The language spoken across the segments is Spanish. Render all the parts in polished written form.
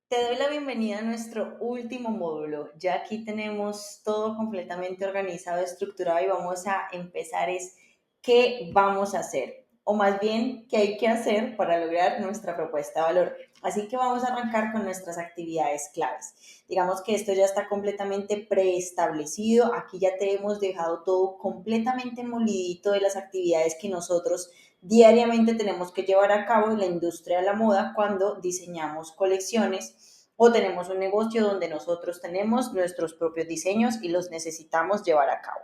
Te doy la bienvenida a nuestro último módulo. Ya aquí tenemos todo completamente organizado, estructurado y vamos a empezar qué vamos a hacer o más bien qué hay que hacer para lograr nuestra propuesta de valor. Así que vamos a arrancar con nuestras actividades claves. Digamos que esto ya está completamente preestablecido. Aquí ya te hemos dejado todo completamente molidito de las actividades que nosotros diariamente tenemos que llevar a cabo en la industria de la moda cuando diseñamos colecciones o tenemos un negocio donde nosotros tenemos nuestros propios diseños y los necesitamos llevar a cabo.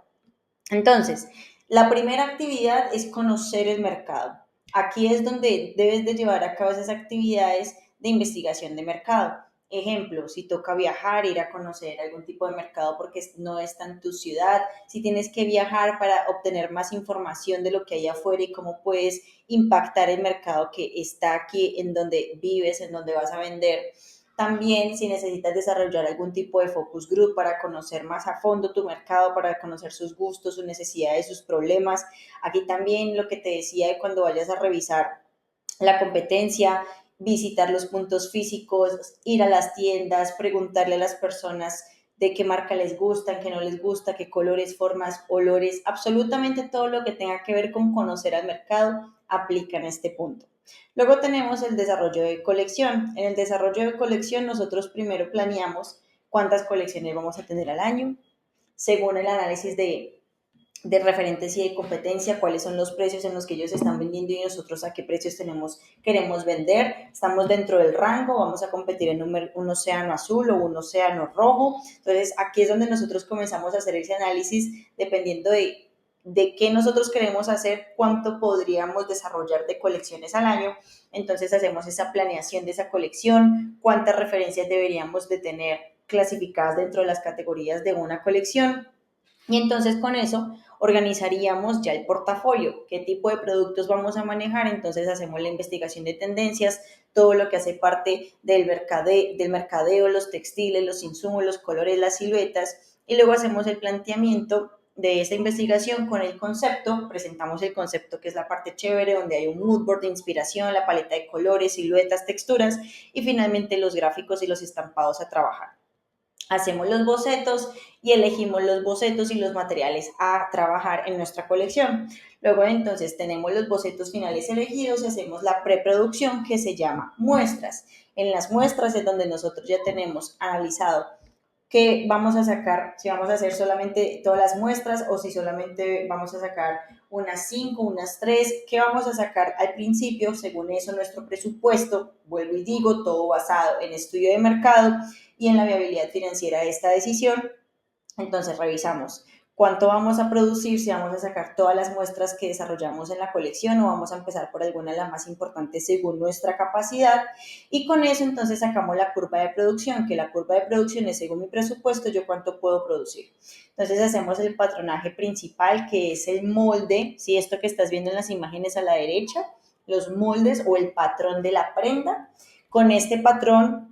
Entonces, la primera actividad es conocer el mercado. Aquí es donde debes de llevar a cabo esas actividades de investigación de mercado. Ejemplo, si toca viajar, ir a conocer algún tipo de mercado porque no está en tu ciudad, si tienes que viajar para obtener más información de lo que hay afuera y cómo puedes impactar el mercado que está aquí en donde vives, en donde vas a vender. También si necesitas desarrollar algún tipo de focus group para conocer más a fondo tu mercado, para conocer sus gustos, sus necesidades, sus problemas. Aquí también lo que te decía de cuando vayas a revisar la competencia, visitar los puntos físicos, ir a las tiendas, preguntarle a las personas de qué marca les gustan, qué no les gusta, qué colores, formas, olores, absolutamente todo lo que tenga que ver con conocer al mercado aplica en este punto. Luego tenemos el desarrollo de colección. En el desarrollo de colección nosotros primero planeamos cuántas colecciones vamos a tener al año, según el análisis de referentes y de competencia, cuáles son los precios en los que ellos están vendiendo y nosotros a qué precios queremos vender. Estamos dentro del rango, vamos a competir en un océano azul o un océano rojo. Entonces, aquí es donde nosotros comenzamos a hacer ese análisis dependiendo de qué nosotros queremos hacer, cuánto podríamos desarrollar de colecciones al año. Entonces, hacemos esa planeación de esa colección, cuántas referencias deberíamos de tener clasificadas dentro de las categorías de una colección. Y entonces con eso organizaríamos ya el portafolio, qué tipo de productos vamos a manejar, entonces hacemos la investigación de tendencias, todo lo que hace parte del mercadeo, los textiles, los insumos, los colores, las siluetas, y luego hacemos el planteamiento de esta investigación con el concepto, presentamos el concepto que es la parte chévere, donde hay un mood board de inspiración, la paleta de colores, siluetas, texturas, y finalmente los gráficos y los estampados a trabajar. Hacemos los bocetos y elegimos los bocetos y los materiales a trabajar en nuestra colección. Luego entonces tenemos los bocetos finales elegidos y hacemos la preproducción que se llama muestras. En las muestras es donde nosotros ya tenemos analizado qué vamos a sacar, si vamos a hacer solamente todas las muestras o si solamente vamos a sacar unas 5, unas 3, qué vamos a sacar al principio, según eso nuestro presupuesto, vuelvo y digo, todo basado en estudio de mercado y en la viabilidad financiera de esta decisión. Entonces revisamos cuánto vamos a producir, si vamos a sacar todas las muestras que desarrollamos en la colección o vamos a empezar por alguna de las más importantes según nuestra capacidad. Y con eso entonces sacamos la curva de producción, que la curva de producción es según mi presupuesto, yo cuánto puedo producir. Entonces hacemos el patronaje principal, que es el molde, si esto que estás viendo en las imágenes a la derecha, los moldes o el patrón de la prenda. Con este patrón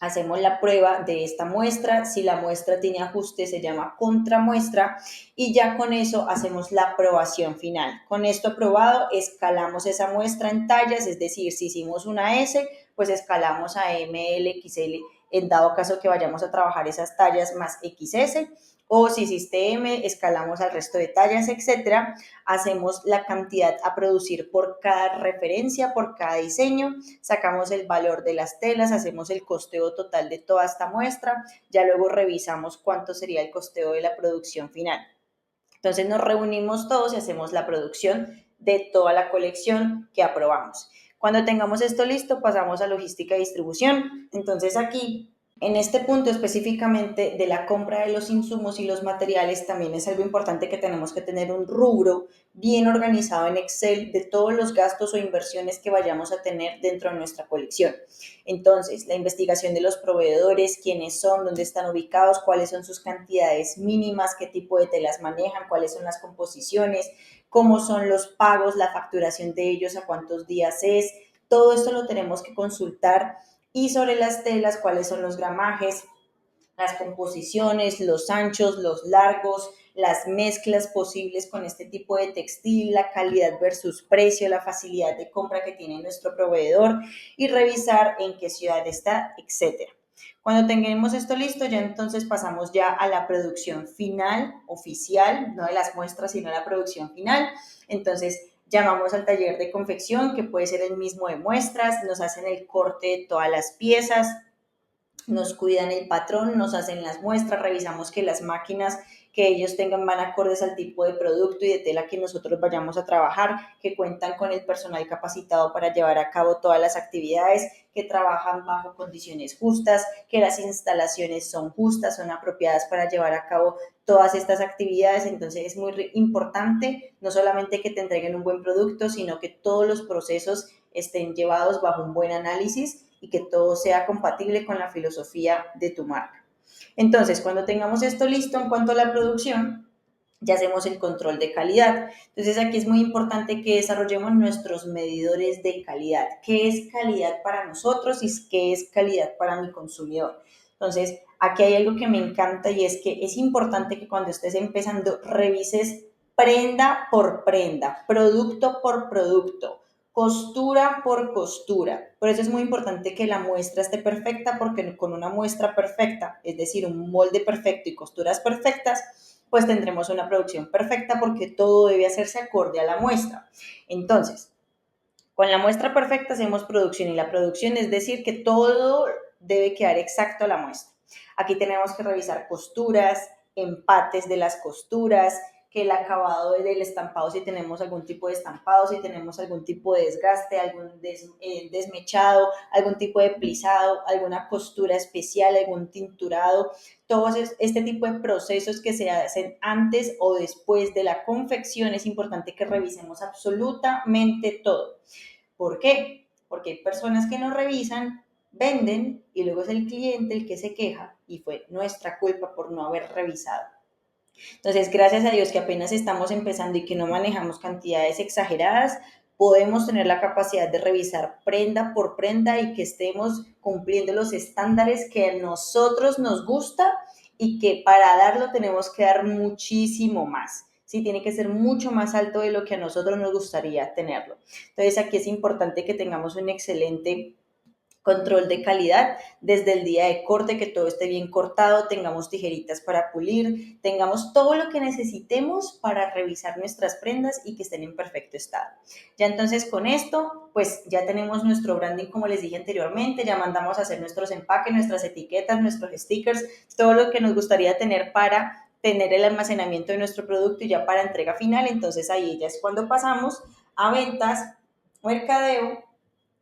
hacemos la prueba de esta muestra, si la muestra tiene ajuste se llama contramuestra y ya con eso hacemos la aprobación final. Con esto aprobado escalamos esa muestra en tallas, es decir, si hicimos una S, pues escalamos a M, L, XL, en dado caso que vayamos a trabajar esas tallas más XS, o si hiciste M, escalamos al resto de tallas, etcétera. Hacemos la cantidad a producir por cada referencia, por cada diseño, sacamos el valor de las telas, hacemos el costeo total de toda esta muestra, ya luego revisamos cuánto sería el costeo de la producción final. Entonces nos reunimos todos y hacemos la producción de toda la colección que aprobamos. Cuando tengamos esto listo, pasamos a logística y distribución. Entonces aquí, en este punto específicamente de la compra de los insumos y los materiales, también es algo importante que tenemos que tener un rubro bien organizado en Excel de todos los gastos o inversiones que vayamos a tener dentro de nuestra colección. Entonces, la investigación de los proveedores, quiénes son, dónde están ubicados, cuáles son sus cantidades mínimas, qué tipo de telas manejan, cuáles son las composiciones, cómo son los pagos, la facturación de ellos, a cuántos días es. Todo esto lo tenemos que consultar y sobre las telas, cuáles son los gramajes, las composiciones, los anchos, los largos, las mezclas posibles con este tipo de textil, la calidad versus precio, la facilidad de compra que tiene nuestro proveedor y revisar en qué ciudad está, etcétera. Cuando tengamos esto listo, ya entonces pasamos ya a la producción final, oficial, no de las muestras, sino a la producción final. Entonces, llamamos al taller de confección, que puede ser el mismo de muestras, nos hacen el corte de todas las piezas, nos cuidan el patrón, nos hacen las muestras, revisamos que las máquinas que ellos tengan van acordes al tipo de producto y de tela que nosotros vayamos a trabajar, que cuentan con el personal capacitado para llevar a cabo todas las actividades, que trabajan bajo condiciones justas, que las instalaciones son justas, son apropiadas para llevar a cabo todas estas actividades. Entonces es muy importante no solamente que te entreguen un buen producto, sino que todos los procesos estén llevados bajo un buen análisis y que todo sea compatible con la filosofía de tu marca. Entonces, cuando tengamos esto listo en cuanto a la producción, ya hacemos el control de calidad. Entonces, aquí es muy importante que desarrollemos nuestros medidores de calidad. ¿Qué es calidad para nosotros y qué es calidad para mi consumidor? Entonces, aquí hay algo que me encanta y es que es importante que cuando estés empezando revises prenda por prenda, producto por producto, costura por costura. Por eso es muy importante que la muestra esté perfecta, porque con una muestra perfecta, es decir, un molde perfecto y costuras perfectas, pues tendremos una producción perfecta porque todo debe hacerse acorde a la muestra. Entonces, con la muestra perfecta hacemos producción y la producción es decir que todo debe quedar exacto a la muestra. Aquí tenemos que revisar costuras, empates de las costuras, que el acabado del estampado, si tenemos algún tipo de estampado, si tenemos algún tipo de desgaste, algún desmechado, algún tipo de plisado, alguna costura especial, algún tinturado, todos este tipo de procesos que se hacen antes o después de la confección, es importante que revisemos absolutamente todo. ¿Por qué? Porque hay personas que no revisan, venden y luego es el cliente el que se queja y fue nuestra culpa por no haber revisado. Entonces, gracias a Dios que apenas estamos empezando y que no manejamos cantidades exageradas, podemos tener la capacidad de revisar prenda por prenda y que estemos cumpliendo los estándares que a nosotros nos gusta y que para darlo tenemos que dar muchísimo más. Sí, tiene que ser mucho más alto de lo que a nosotros nos gustaría tenerlo. Entonces, aquí es importante que tengamos un excelente control de calidad desde el día de corte, que todo esté bien cortado, tengamos tijeritas para pulir, tengamos todo lo que necesitemos para revisar nuestras prendas y que estén en perfecto estado. Ya entonces con esto, pues ya tenemos nuestro branding como les dije anteriormente, ya mandamos a hacer nuestros empaques, nuestras etiquetas, nuestros stickers, todo lo que nos gustaría tener para tener el almacenamiento de nuestro producto y ya para entrega final. Entonces ahí ya es cuando pasamos a ventas, mercadeo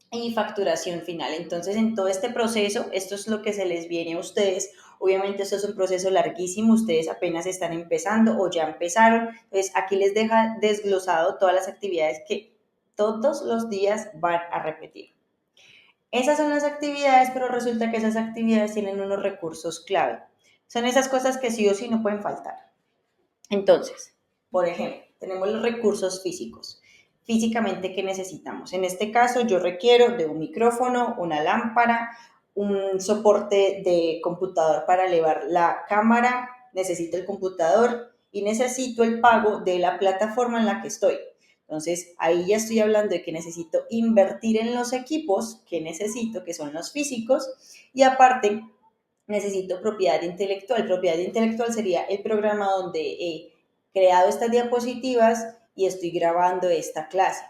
y facturación final. Entonces, en todo este proceso, esto es lo que se les viene a ustedes. Obviamente, esto es un proceso larguísimo, ustedes apenas están empezando o ya empezaron. Entonces, aquí les deja desglosado todas las actividades que todos los días van a repetir. Esas son las actividades, pero resulta que esas actividades tienen unos recursos clave. Son esas cosas que sí o sí no pueden faltar. Entonces, por ejemplo, tenemos los recursos físicos. Físicamente, ¿qué necesitamos? En este caso, yo requiero de un micrófono, una lámpara, un soporte de computador para elevar la cámara, necesito el computador y necesito el pago de la plataforma en la que estoy. Entonces, ahí ya estoy hablando de que necesito invertir en los equipos que necesito, que son los físicos, y aparte necesito propiedad intelectual. Propiedad intelectual sería el programa donde he creado estas diapositivas y estoy grabando esta clase.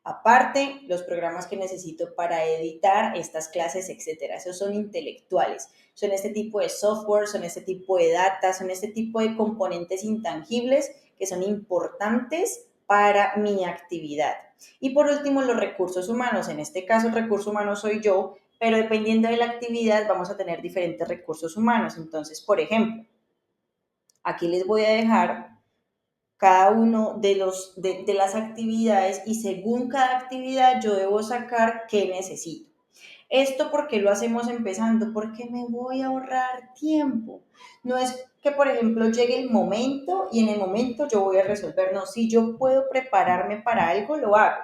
Aparte, los programas que necesito para editar estas clases, etcétera. Esos son intelectuales. Son este tipo de software, son este tipo de data, son este tipo de componentes intangibles que son importantes para mi actividad. Y por último, los recursos humanos. En este caso, el recurso humano soy yo, pero dependiendo de la actividad vamos a tener diferentes recursos humanos. Entonces, por ejemplo, aquí les voy a dejar cada uno de las actividades y según cada actividad yo debo sacar qué necesito. Esto porque lo hacemos empezando, porque me voy a ahorrar tiempo. No es que, por ejemplo, llegue el momento y en el momento yo voy a resolver. No, si yo puedo prepararme para algo, lo hago.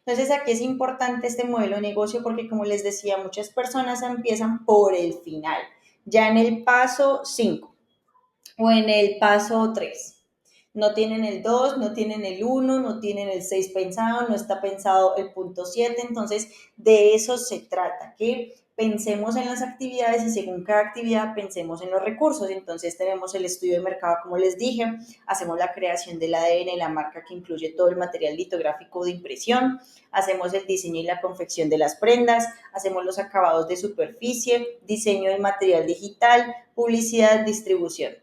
Entonces aquí es importante este modelo de negocio porque, como les decía, muchas personas empiezan por el final, ya en el paso 5 o en el paso 3. No tienen el 2, no tienen el 1, no tienen el 6 pensado, no está pensado el punto 7. Entonces, de eso se trata, que pensemos en las actividades y según cada actividad pensemos en los recursos. Entonces, tenemos el estudio de mercado, como les dije, hacemos la creación del ADN, la marca que incluye todo el material litográfico de impresión, hacemos el diseño y la confección de las prendas, hacemos los acabados de superficie, diseño del material digital, publicidad, distribución.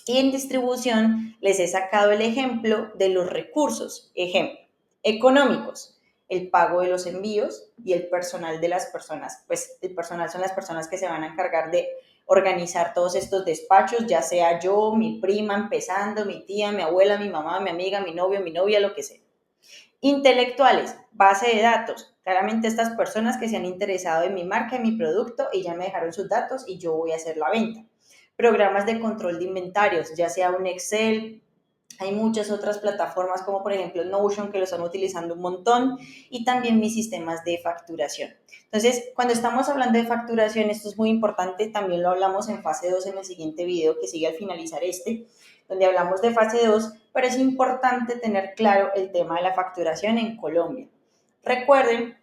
Y en distribución les he sacado el ejemplo de los recursos. Ejemplo, económicos, el pago de los envíos y el personal de las personas. Pues el personal son las personas que se van a encargar de organizar todos estos despachos, ya sea yo, mi prima empezando, mi tía, mi abuela, mi mamá, mi amiga, mi novio, mi novia, lo que sea. Intelectuales, base de datos. Claramente estas personas que se han interesado en mi marca, en mi producto y ya me dejaron sus datos y yo voy a hacer la venta. Programas de control de inventarios, ya sea un Excel, hay muchas otras plataformas como por ejemplo Notion que lo están utilizando un montón y también mis sistemas de facturación. Entonces, cuando estamos hablando de facturación, esto es muy importante, también lo hablamos en fase 2 en el siguiente video que sigue al finalizar este, donde hablamos de fase 2, pero es importante tener claro el tema de la facturación en Colombia. Recuerden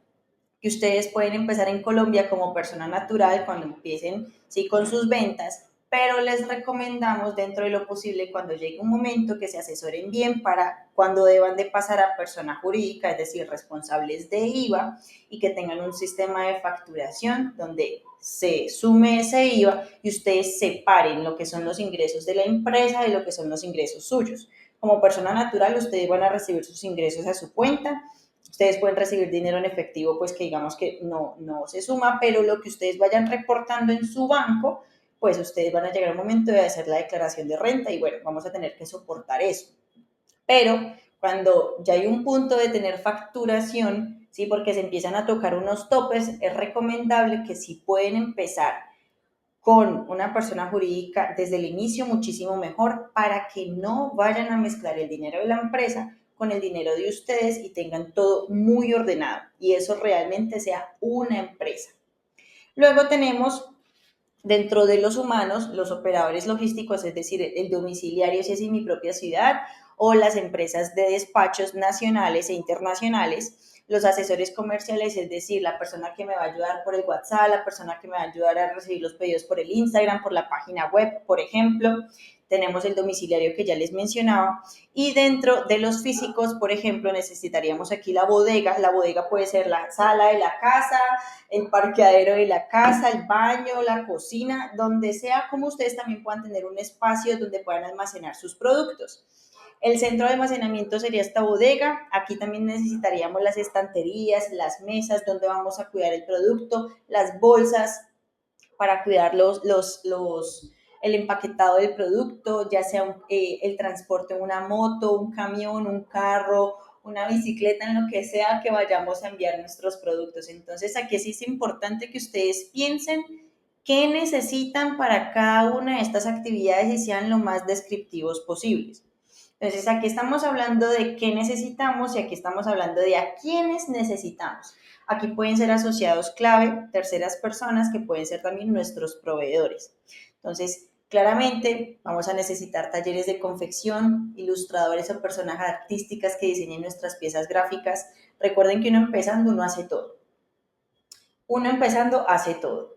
que ustedes pueden empezar en Colombia como persona natural cuando empiecen ¿sí? con sus ventas, pero les recomendamos dentro de lo posible cuando llegue un momento que se asesoren bien para cuando deban de pasar a persona jurídica, es decir, responsables de IVA y que tengan un sistema de facturación donde se sume ese IVA y ustedes separen lo que son los ingresos de la empresa de lo que son los ingresos suyos. Como persona natural, ustedes van a recibir sus ingresos a su cuenta. Ustedes pueden recibir dinero en efectivo, pues que digamos que no se suma, pero lo que ustedes vayan reportando en su banco, pues ustedes van a llegar al momento de hacer la declaración de renta y bueno, vamos a tener que soportar eso. Pero cuando ya hay un punto de tener facturación, ¿sí? Porque se empiezan a tocar unos topes, es recomendable que si pueden empezar con una persona jurídica desde el inicio muchísimo mejor para que no vayan a mezclar el dinero de la empresa con el dinero de ustedes y tengan todo muy ordenado y eso realmente sea una empresa. Luego tenemos dentro de los humanos los operadores logísticos, es decir, el domiciliario si es en mi propia ciudad o las empresas de despachos nacionales e internacionales, los asesores comerciales, es decir, la persona que me va a ayudar por el WhatsApp, la persona que me va a ayudar a recibir los pedidos por el Instagram, por la página web, por ejemplo. Tenemos el domiciliario que ya les mencionaba y dentro de los físicos, por ejemplo, necesitaríamos aquí la bodega. La bodega puede ser la sala de la casa, el parqueadero de la casa, el baño, la cocina, donde sea, como ustedes también puedan tener un espacio donde puedan almacenar sus productos. El centro de almacenamiento sería esta bodega. Aquí también necesitaríamos las estanterías, las mesas donde vamos a cuidar el producto, las bolsas para cuidar el empaquetado del producto, ya sea el transporte en una moto, un camión, un carro, una bicicleta, en lo que sea que vayamos a enviar nuestros productos. Entonces, aquí sí es importante que ustedes piensen qué necesitan para cada una de estas actividades y sean lo más descriptivos posibles. Entonces, aquí estamos hablando de qué necesitamos y aquí estamos hablando de a quiénes necesitamos. Aquí pueden ser asociados clave, terceras personas que pueden ser también nuestros proveedores. Entonces, claramente vamos a necesitar talleres de confección, ilustradores o personas artísticas que diseñen nuestras piezas gráficas. Recuerden que uno empezando, uno hace todo. Uno empezando hace todo.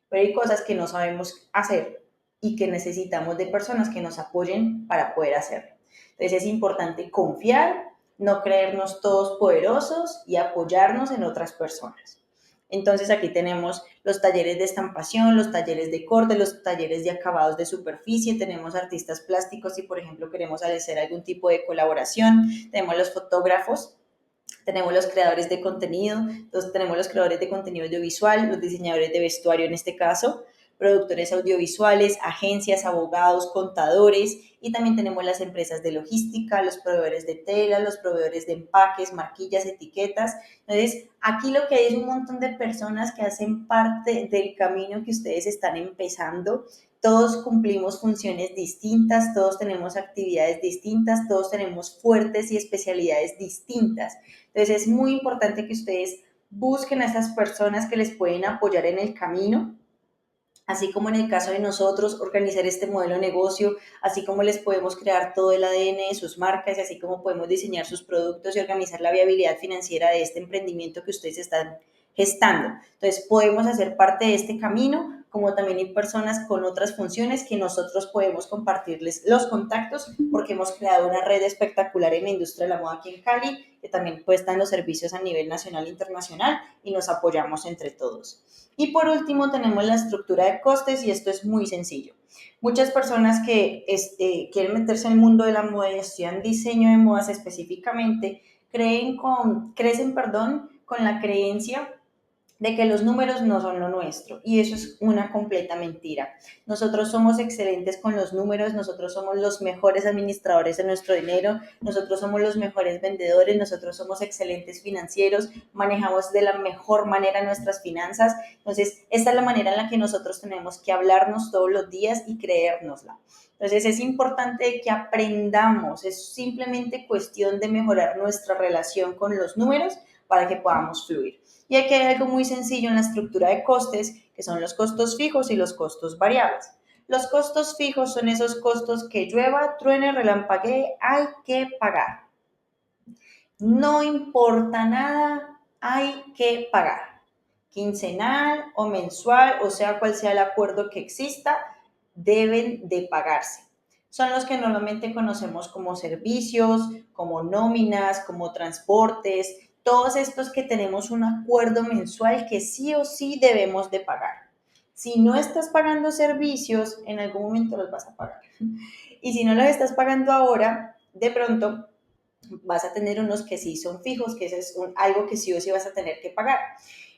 Pero hay cosas que no sabemos hacer y que necesitamos de personas que nos apoyen para poder hacerlo. Entonces es importante confiar, no creernos todos poderosos y apoyarnos en otras personas. Entonces aquí tenemos los talleres de estampación, los talleres de corte, los talleres de acabados de superficie, tenemos artistas plásticos si por ejemplo queremos hacer algún tipo de colaboración, tenemos los fotógrafos, tenemos los creadores de contenido, entonces tenemos los creadores de contenido audiovisual, los diseñadores de vestuario en este caso, productores audiovisuales, agencias, abogados, contadores y también tenemos las empresas de logística, los proveedores de tela, los proveedores de empaques, marquillas, etiquetas. Entonces, aquí lo que hay es un montón de personas que hacen parte del camino que ustedes están empezando. Todos cumplimos funciones distintas, todos tenemos actividades distintas, todos tenemos fuertes y especialidades distintas. Entonces es muy importante que ustedes busquen a esas personas que les pueden apoyar en el camino así como en el caso de nosotros, organizar este modelo de negocio, así como les podemos crear todo el ADN de sus marcas, y así como podemos diseñar sus productos y organizar la viabilidad financiera de este emprendimiento que ustedes están gestando. Entonces, podemos hacer parte de este camino, como también hay personas con otras funciones que nosotros podemos compartirles los contactos, porque hemos creado una red espectacular en la industria de la moda aquí en Cali, que también prestan los servicios a nivel nacional e internacional y nos apoyamos entre todos. Y por último tenemos la estructura de costes y esto es muy sencillo. Muchas personas que quieren meterse en el mundo de la moda y estudian diseño de modas específicamente, crecen con la creencia de que los números no son lo nuestro y eso es una completa mentira. Nosotros somos excelentes con los números, nosotros somos los mejores administradores de nuestro dinero, nosotros somos los mejores vendedores, nosotros somos excelentes financieros, manejamos de la mejor manera nuestras finanzas. Entonces, esta es la manera en la que nosotros tenemos que hablarnos todos los días y creérnosla. Entonces, es importante que aprendamos, es simplemente cuestión de mejorar nuestra relación con los números para que podamos fluir. Y aquí hay algo muy sencillo en la estructura de costes, que son los costos fijos y los costos variables. Los costos fijos son esos costos que llueva, truene, relampaguee, hay que pagar. No importa nada, hay que pagar. Quincenal o mensual, o sea, cual sea el acuerdo que exista, deben de pagarse. Son los que normalmente conocemos como servicios, como nóminas, como transportes, todos estos que tenemos un acuerdo mensual que sí o sí debemos de pagar. Si no estás pagando servicios, en algún momento los vas a pagar. Y si no los estás pagando ahora, de pronto vas a tener unos que sí son fijos, que eso es algo que sí o sí vas a tener que pagar.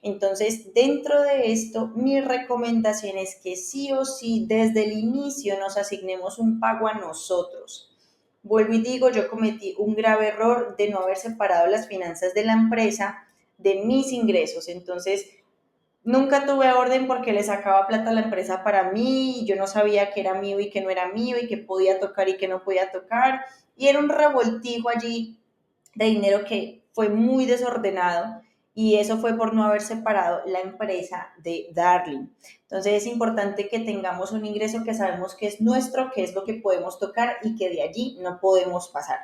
Entonces, dentro de esto, mi recomendación es que sí o sí desde el inicio nos asignemos un pago a nosotros. Vuelvo y digo, yo cometí un grave error de no haber separado las finanzas de la empresa de mis ingresos. Entonces, nunca tuve orden porque le sacaba plata a la empresa para mí y yo no sabía que era mío y que no era mío y que podía tocar y que no podía tocar. Y era un revoltijo allí de dinero que fue muy desordenado y eso fue por no haber separado la empresa de Darling. Entonces es importante que tengamos un ingreso que sabemos que es nuestro, que es lo que podemos tocar y que de allí no podemos pasar.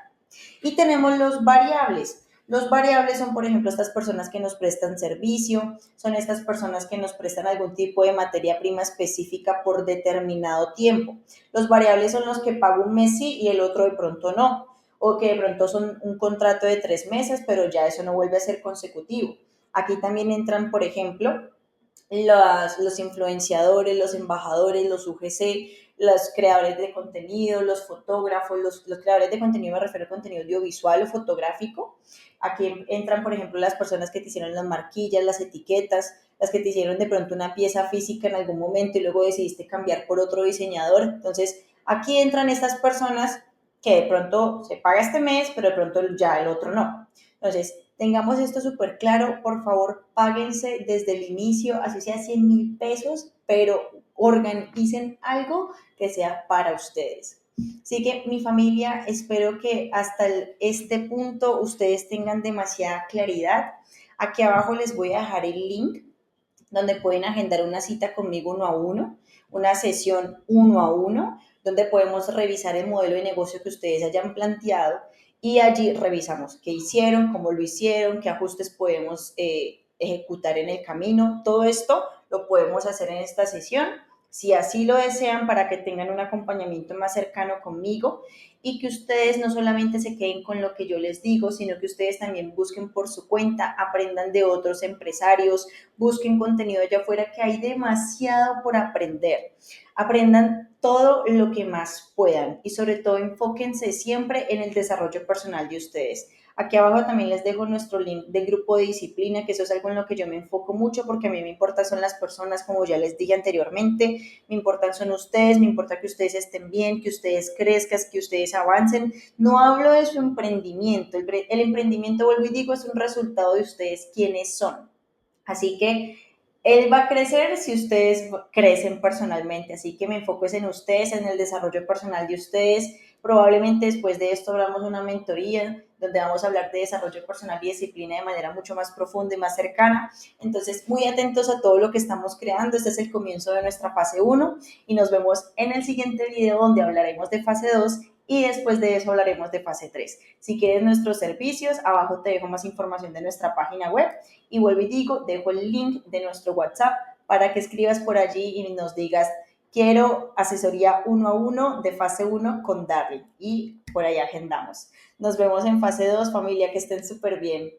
Y tenemos los variables. Los variables son, por ejemplo, estas personas que nos prestan servicio, son estas personas que nos prestan algún tipo de materia prima específica por determinado tiempo. Los variables son los que pago un mes sí y el otro de pronto no, o que de pronto son un contrato de 3 meses, pero ya eso no vuelve a ser consecutivo. Aquí también entran, por ejemplo, los influenciadores, los embajadores, los UGC, los creadores de contenido, los fotógrafos, los creadores de contenido, me refiero a contenido audiovisual o fotográfico. Aquí entran, por ejemplo, las personas que te hicieron las marquillas, las etiquetas, las que te hicieron de pronto una pieza física en algún momento y luego decidiste cambiar por otro diseñador. Entonces, aquí entran estas personas que de pronto se paga este mes, pero de pronto ya el otro no. Entonces, tengamos esto súper claro, por favor, páguense desde el inicio, así sea 100,000 pesos, pero organicen algo que sea para ustedes. Así que mi familia, espero que hasta este punto ustedes tengan demasiada claridad. Aquí abajo les voy a dejar el link donde pueden agendar una cita conmigo uno a uno, una sesión uno a uno, donde podemos revisar el modelo de negocio que ustedes hayan planteado y allí revisamos qué hicieron, cómo lo hicieron, qué ajustes podemos ejecutar en el camino. Todo esto lo podemos hacer en esta sesión, si así lo desean, para que tengan un acompañamiento más cercano conmigo y que ustedes no solamente se queden con lo que yo les digo, sino que ustedes también busquen por su cuenta, aprendan de otros empresarios, busquen contenido allá afuera, que hay demasiado por aprender. Aprendan todo lo que más puedan y sobre todo enfóquense siempre en el desarrollo personal de ustedes. Aquí abajo también les dejo nuestro link de grupo de disciplina, que eso es algo en lo que yo me enfoco mucho porque a mí me importa son las personas, como ya les dije anteriormente, me importan son ustedes, me importa que ustedes estén bien, que ustedes crezcan, que ustedes avancen. No hablo de su emprendimiento, el emprendimiento, vuelvo y digo, es un resultado de ustedes quienes son. Así que él va a crecer si ustedes crecen personalmente, así que me enfoco en ustedes, en el desarrollo personal de ustedes. Probablemente después de esto hablamos de una mentoría donde vamos a hablar de desarrollo personal y disciplina de manera mucho más profunda y más cercana. Entonces, muy atentos a todo lo que estamos creando. Este es el comienzo de nuestra fase 1 y nos vemos en el siguiente video donde hablaremos de fase 2 y después de eso hablaremos de fase 3. Si quieres nuestros servicios, abajo te dejo más información de nuestra página web y vuelvo y digo, dejo el link de nuestro WhatsApp para que escribas por allí y nos digas, quiero asesoría 1 a 1 de fase 1 con Darling y por ahí agendamos. Nos vemos en fase 2, familia, que estén súper bien.